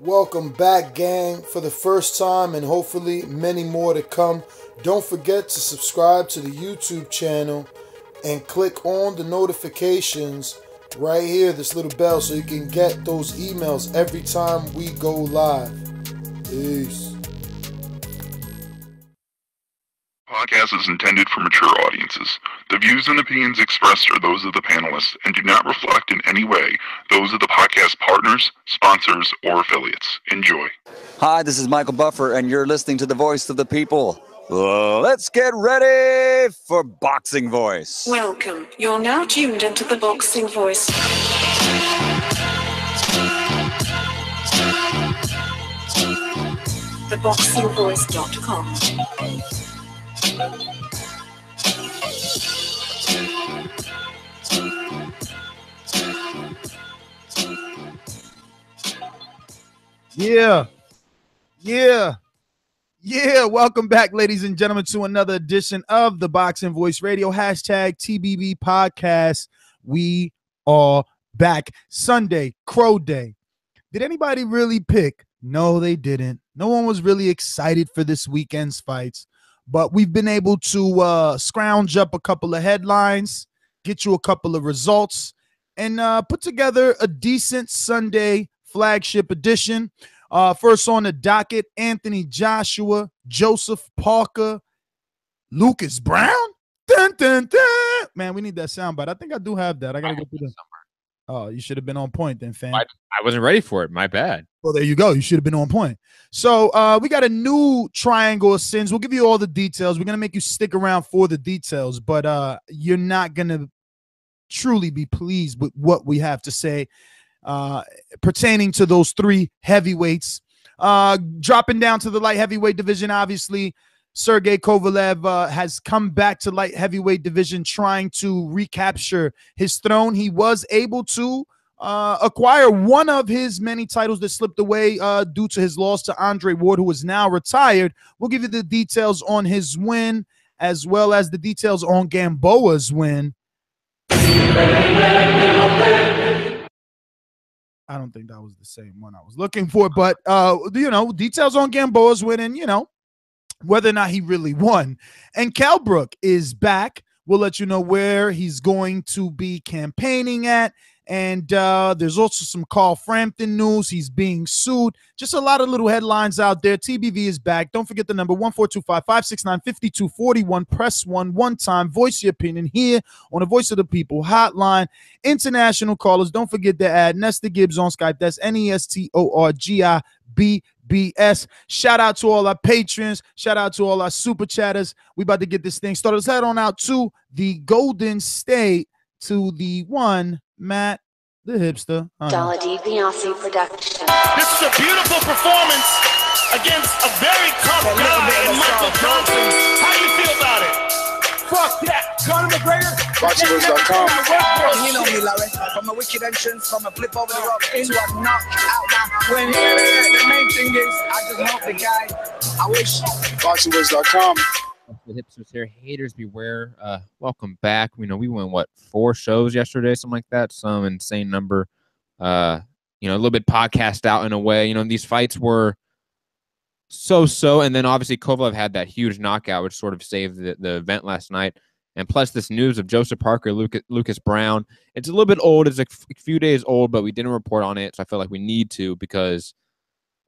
Welcome back, gang, for the first time and hopefully many more to come. Don't forget to subscribe to the YouTube channel and click on the notifications right here, this little bell, so you can get those emails every time we go live. Peace. Podcast is intended for mature audiences. The views and opinions expressed are those of the panelists and do not reflect in any way those of the podcast partners, sponsors, or affiliates. Enjoy. Hi, this is Michael Buffer, and you're listening to the voice of the people. Let's get ready for Boxing Voice. Welcome. You're now tuned into the Boxing Voice. ThaBoxingvoice.com. Yeah. Welcome back, ladies and gentlemen, to another edition of the Boxing Voice Radio. Hashtag TBV Podcast. We are back. Sunday, Crow Day. Did anybody really pick? No, they didn't. No one was really excited for this weekend's fights. But we've been able to scrounge up a couple of headlines, get you a couple of results, and put together a decent Sunday flagship edition. First on the docket, Anthony Joshua, Joseph Parker, Lucas Browne. Dun, dun, dun. Man, we need that soundbite. I think I do have that. I got to go through that. Oh, you should have been on point then, fam. I wasn't ready for it. My bad. Well, there you go. You should have been on point. So we got a new triangle of sins. We'll give you all the details. We're going to make you stick around for the details, but you're not going to truly be pleased with what we have to say pertaining to those three heavyweights. Dropping down to the light heavyweight division, obviously, Sergey Kovalev has come back to light heavyweight division trying to recapture his throne. He was able to acquire one of his many titles that slipped away due to his loss to Andre Ward, who is now retired. We'll give you the details on his win as well as the details on Gamboa's win. I don't think that was the same one I was looking for, but, details on Gamboa's win and, whether or not he really won. And Kell Brook is back. We'll let you know where he's going to be campaigning at. And there's also some Carl Frampton news. He's being sued. Just a lot of little headlines out there. TBV is back. Don't forget the number 1-425-569-5241. Press 1 time. Voice your opinion here on the Voice of the People hotline. International callers. Don't forget to add Nestor Gibbs on Skype. That's NESTORGIBBS. Shout out to all our patrons. Shout out to all our super chatters. We about to get this thing started. Let's head on out to the Golden State to the one Matt, the hipster. Dollar DiBiase production. This is a beautiful performance against a very tough guy in Michael Johnson. How do you feel about it? Fuck that. Conor McGregor. ThaBoxingvoice.com. You know me, Larry. From a wicked entrance, from a flip over the rock into a knockout. When the main thing is, I just know the guy. I wish. ThaBoxingvoice.com. The hipsters here, haters beware. Welcome back. We went 4 shows yesterday, something like that, some insane number. A little bit podcast out in a way. These fights were so, and then obviously Kovalev had that huge knockout, which sort of saved the event last night. And plus this news of Joseph Parker, Lucas Browne. It's a little bit old. It's a few days old, but we didn't report on it, so I feel like we need to because,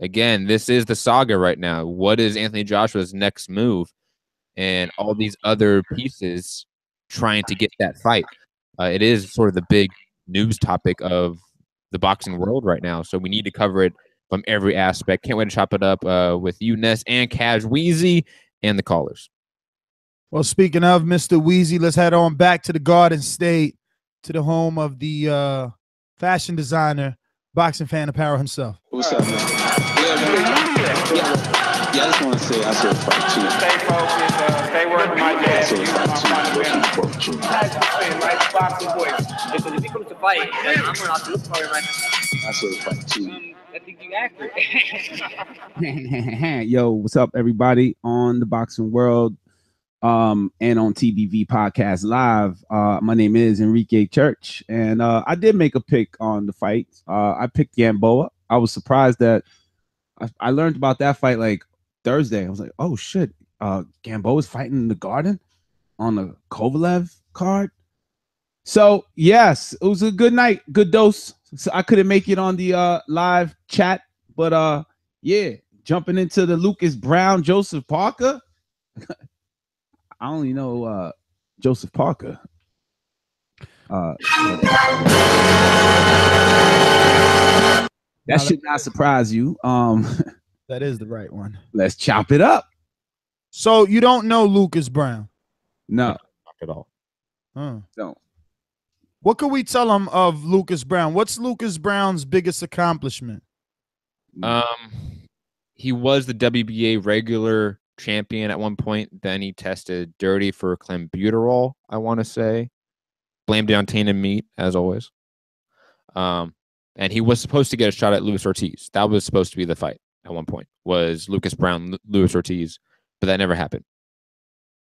again, this is the saga right now. What is Anthony Joshua's next move? And all these other pieces trying to get that fight. It is sort of the big news topic of the boxing world right now. So we need to cover it from every aspect. Can't wait to chop it up with you, Ness, and Cash Wheezy, and the callers. Well, speaking of Mr. Wheezy, let's head on back to the Garden State, to the home of the fashion designer, boxing fan apparel himself. What's up, man? Yeah, I just want to say I said fight too. Stay focused. Stay working my dad. I Boxing Voice. Because if he comes to fight, then I'm going to look for him. said fight too. I think you're accurate. Yo, what's up, everybody on the boxing world and on TBV Podcast Live. My name is Enrique Church, and I did make a pick on the fight. I picked Gamboa. I was surprised that I learned about that fight like Thursday. I was like, oh shit, Gamboa is fighting in the Garden on the Kovalev card. So yes, it was a good night, good dose. So I couldn't make it on the live chat, but yeah, jumping into the Lucas Browne, Joseph Parker. I only know Joseph Parker. That should not surprise you. That is the right one. Let's chop it up. So you don't know Lucas Browne? No, Not at all. don't. What could we tell him of Lucas Browne? What's Lucas Browne's biggest accomplishment? He was the WBA regular champion at one point. Then he tested dirty for clenbuterol, I want to say. Blamed it on tainted meat, as always. And he was supposed to get a shot at Luis Ortiz. That was supposed to be the fight at one point, was Lucas Browne, Luis Ortiz, but that never happened.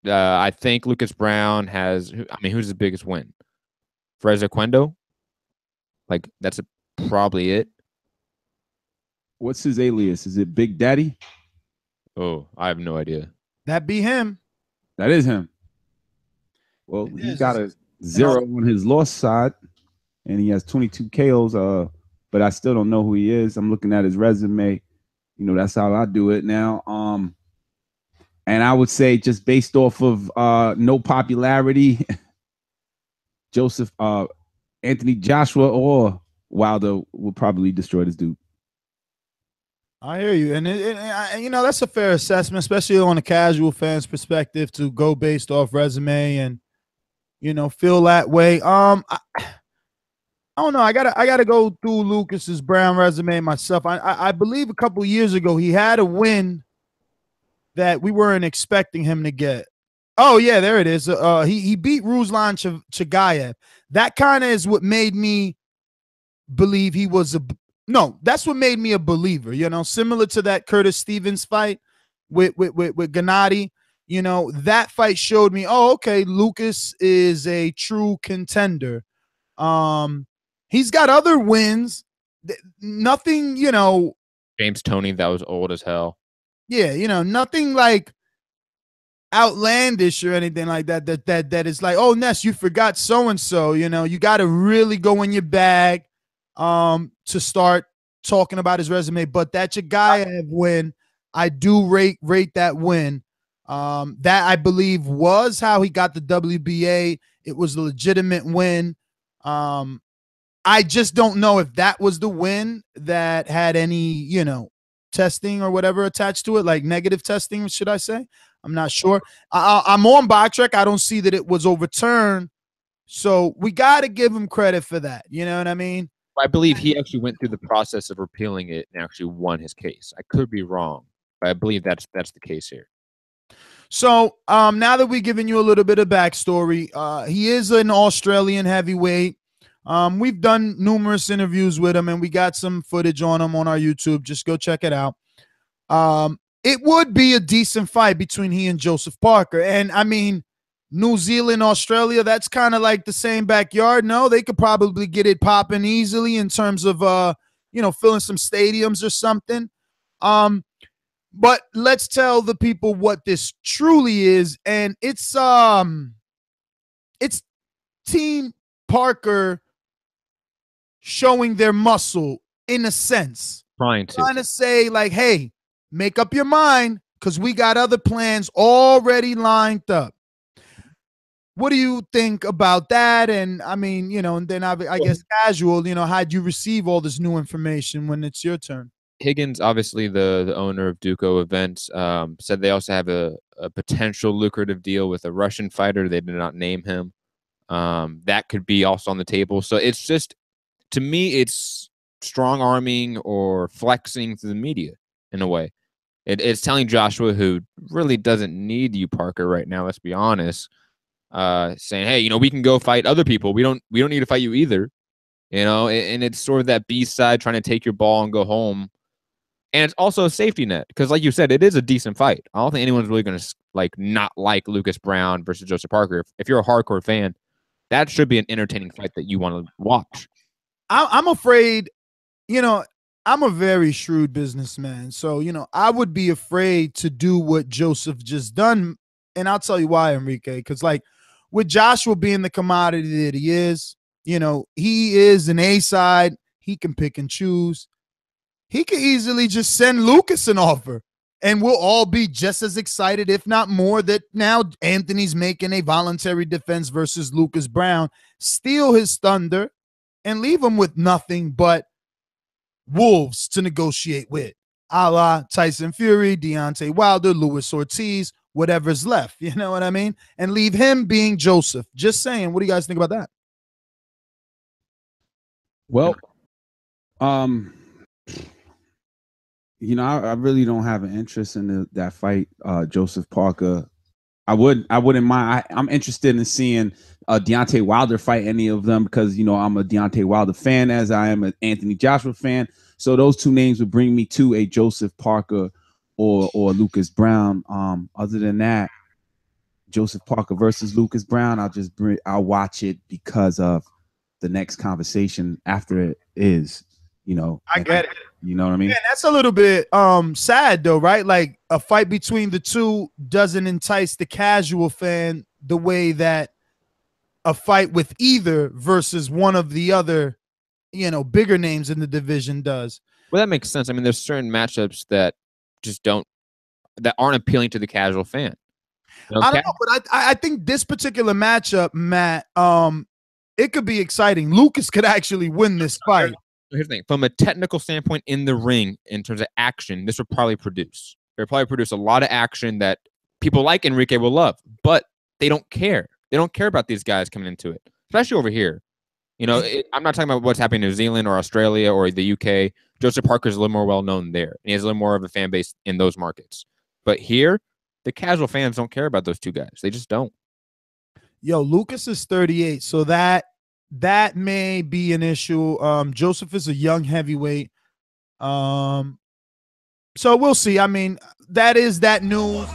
I think Lucas Browne has, who's his biggest win? Freza Quendo? Like, that's probably it. What's his alias? Is it Big Daddy? Oh, I have no idea. That be him. That is him. Well, he's got a 0 on his loss side, and he has 22 KOs. But I still don't know who he is. I'm looking at his resume. You know, that's how I do it now. And I would say, just based off of no popularity, Joseph, Anthony Joshua or Wilder will probably destroy this dude. I hear you, and you know, that's a fair assessment, especially on a casual fan's perspective, to go based off resume and, you know, feel that way. I don't know. I gotta go through Lucas's Browne resume myself. I believe a couple years ago he had a win that we weren't expecting him to get. Oh yeah, there it is. He beat Ruslan Chagayev. That kind of is what made me believe he was that's what made me a believer, you know, similar to that Curtis Stevens fight with Gennady. You know, that fight showed me, oh, okay, Lucas is a true contender. He's got other wins. Nothing, you know. James Toney, that was old as hell. Yeah, you know, nothing like outlandish or anything like that. That is like, oh, Ness, you forgot so and so. You know, you got to really go in your bag to start talking about his resume. But that Chagayev win, I do rate that win. That I believe was how he got the WBA. It was a legitimate win. I just don't know if that was the win that had any, you know, testing or whatever attached to it, like negative testing, should I say? I'm not sure. I'm on BoxRec. I don't see that it was overturned. So we got to give him credit for that. You know what I mean? I believe he actually went through the process of repealing it and actually won his case. I could be wrong, but I believe that's the case here. So now that we've given you a little bit of backstory, he is an Australian heavyweight. We've done numerous interviews with him, and we got some footage on him on our YouTube. Just go check it out. It would be a decent fight between he and Joseph Parker. And, I mean, New Zealand, Australia, that's kind of like the same backyard. No, they could probably get it popping easily in terms of, you know, filling some stadiums or something. But let's tell the people what this truly is. And it's Team Parker showing their muscle in a sense. Trying to say, like, hey, make up your mind because we got other plans already lined up. What do you think about that? And I mean, you know, and then I guess casual, you know, how'd you receive all this new information when it's your turn? Higgins, obviously the owner of Duco Events, said they also have a potential lucrative deal with a Russian fighter. They did not name him. That could be also on the table. So it's just, to me, it's strong arming or flexing to the media in a way. It's telling Joshua, who really doesn't need you, Parker, right now, let's be honest, saying, hey, you know, we can go fight other people. We don't need to fight you either. You know, and it's sort of that B side trying to take your ball and go home. And it's also a safety net because, like you said, it is a decent fight. I don't think anyone's really going to not like Lucas Browne versus Joseph Parker. If you're a hardcore fan, that should be an entertaining fight that you want to watch. I'm afraid, you know, I'm a very shrewd businessman. So, I would be afraid to do what Joseph just done. And I'll tell you why, Enrique. Because, like, with Joshua being the commodity that he is, he is an A side. He can pick and choose. He could easily just send Lucas an offer. And we'll all be just as excited, if not more, that now Anthony's making a voluntary defense versus Lucas Browne, steal his thunder, and leave him with nothing but wolves to negotiate with, a la Tyson Fury, Deontay Wilder, Luis Ortiz, whatever's left. You know what I mean? And leave him being Joseph. Just saying. What do you guys think about that? Well, I really don't have an interest in that fight, Joseph Parker. I wouldn't mind. I'm interested in seeing Deontay Wilder fight any of them because I'm a Deontay Wilder fan, as I am an Anthony Joshua fan. So those two names would bring me to a Joseph Parker or Lucas Browne. Other than that, Joseph Parker versus Lucas Browne, I'll watch it because of the next conversation after it is. I get it. You know what I mean? Yeah, that's a little bit sad though, right? Like a fight between the two doesn't entice the casual fan the way that a fight with either versus one of the other, bigger names in the division does. Well, that makes sense. I mean, there's certain matchups that just that aren't appealing to the casual fan. I don't know, but I think this particular matchup, Matt, it could be exciting. Lucas could actually win this fight. Here's the thing. From a technical standpoint in the ring, in terms of action, this would probably produce. It'll probably produce a lot of action that people like Enrique will love, but they don't care. They don't care about these guys coming into it, especially over here. I'm not talking about what's happening in New Zealand or Australia or the UK. Joseph Parker's a little more well-known there. And he has a little more of a fan base in those markets. But here, the casual fans don't care about those two guys. They just don't. Yo, Lucas is 38, so that may be an issue. Joseph is a young heavyweight. So we'll see. I mean, that is that news.